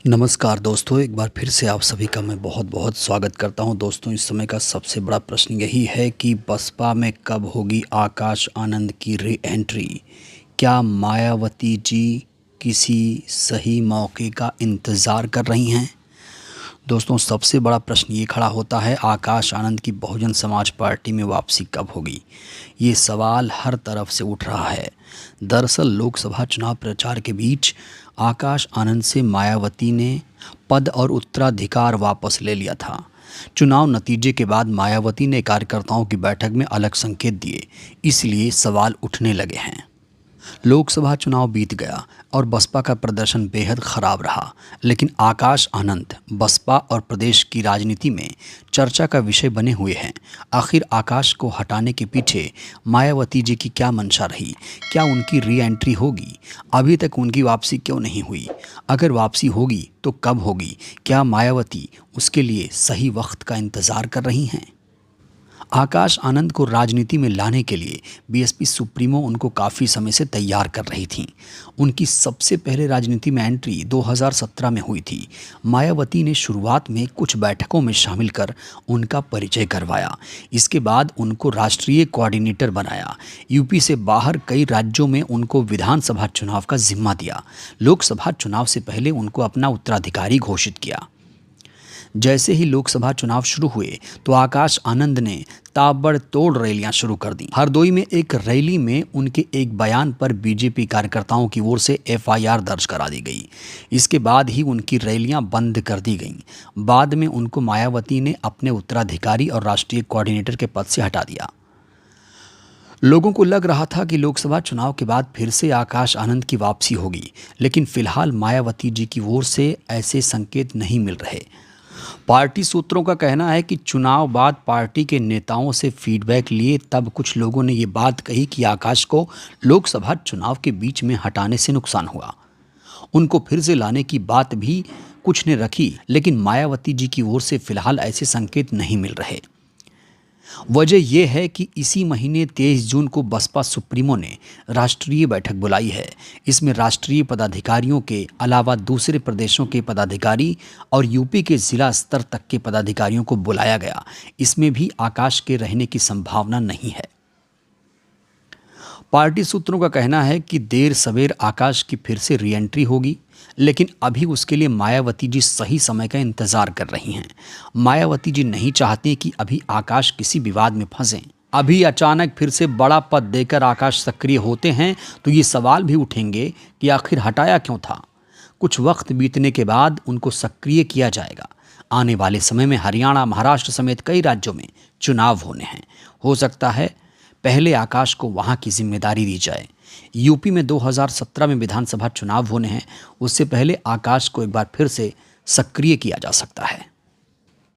नमस्कार दोस्तों, एक बार फिर से आप सभी का मैं बहुत बहुत स्वागत करता हूं। दोस्तों, इस समय का सबसे बड़ा प्रश्न यही है कि बसपा में कब होगी आकाश आनंद की री एंट्री। क्या मायावती जी किसी सही मौके का इंतज़ार कर रही हैं? दोस्तों, सबसे बड़ा प्रश्न ये खड़ा होता है, आकाश आनंद की बहुजन समाज पार्टी में वापसी कब होगी। ये सवाल हर तरफ से उठ रहा है। दरअसल लोकसभा चुनाव प्रचार के बीच आकाश आनंद से मायावती ने पद और उत्तराधिकार वापस ले लिया था। चुनाव नतीजे के बाद मायावती ने कार्यकर्ताओं की बैठक में अलग संकेत दिए, इसलिए सवाल उठने लगे हैं। लोकसभा चुनाव बीत गया और बसपा का प्रदर्शन बेहद खराब रहा, लेकिन आकाश आनंद बसपा और प्रदेश की राजनीति में चर्चा का विषय बने हुए हैं। आखिर आकाश को हटाने के पीछे मायावती जी की क्या मंशा रही? क्या उनकी री एंट्री होगी? अभी तक उनकी वापसी क्यों नहीं हुई? अगर वापसी होगी तो कब होगी? क्या मायावती उसके लिए सही वक्त का इंतज़ार कर रही हैं? आकाश आनंद को राजनीति में लाने के लिए बीएसपी सुप्रीमो उनको काफ़ी समय से तैयार कर रही थी। उनकी सबसे पहले राजनीति में एंट्री 2017 में हुई थी। मायावती ने शुरुआत में कुछ बैठकों में शामिल कर उनका परिचय करवाया। इसके बाद उनको राष्ट्रीय कोऑर्डिनेटर बनाया। यूपी से बाहर कई राज्यों में उनको विधानसभा चुनाव का जिम्मा दिया। लोकसभा चुनाव से पहले उनको अपना उत्तराधिकारी घोषित किया। जैसे ही लोकसभा चुनाव शुरू हुए तो आकाश आनंद ने ताबड़तोड़ रैलियां शुरू कर दी। हरदोई में एक रैली में उनके एक बयान पर बीजेपी कार्यकर्ताओं की ओर से एफआईआर दर्ज करा दी गई। इसके बाद ही उनकी रैलियां बंद कर दी गईं। बाद में उनको मायावती ने अपने उत्तराधिकारी और राष्ट्रीय कोऑर्डिनेटर के पद से हटा दिया। लोगों को लग रहा था कि लोकसभा चुनाव के बाद फिर से आकाश आनंद की वापसी होगी, लेकिन फिलहाल मायावती जी की ओर से ऐसे संकेत नहीं मिल रहे। पार्टी सूत्रों का कहना है कि चुनाव बाद पार्टी के नेताओं से फीडबैक लिए तब कुछ लोगों ने ये बात कही कि आकाश को लोकसभा चुनाव के बीच में हटाने से नुकसान हुआ। उनको फिर से लाने की बात भी कुछ ने रखी, लेकिन मायावती जी की ओर से फिलहाल ऐसे संकेत नहीं मिल रहे। वजह यह है कि इसी महीने 23 जून को बसपा सुप्रीमो ने राष्ट्रीय बैठक बुलाई है। इसमें राष्ट्रीय पदाधिकारियों के अलावा दूसरे प्रदेशों के पदाधिकारी और यूपी के जिला स्तर तक के पदाधिकारियों को बुलाया गया। इसमें भी आकाश के रहने की संभावना नहीं है। पार्टी सूत्रों का कहना है कि देर सवेर आकाश की फिर से री एंट्री होगी, लेकिन अभी उसके लिए मायावती जी सही समय का इंतजार कर रही हैं। मायावती जी नहीं चाहती कि अभी आकाश किसी विवाद में फंसे। अभी अचानक फिर से बड़ा पद देकर आकाश सक्रिय होते हैं तो ये सवाल भी उठेंगे कि आखिर हटाया क्यों था। कुछ वक्त बीतने के बाद उनको सक्रिय किया जाएगा। आने वाले समय में हरियाणा, महाराष्ट्र समेत कई राज्यों में चुनाव होने हैं। हो सकता है पहले आकाश को वहां की जिम्मेदारी दी जाए। यूपी में 2017 में विधानसभा चुनाव होने हैं, उससे पहले आकाश को एक बार फिर से सक्रिय किया जा सकता है।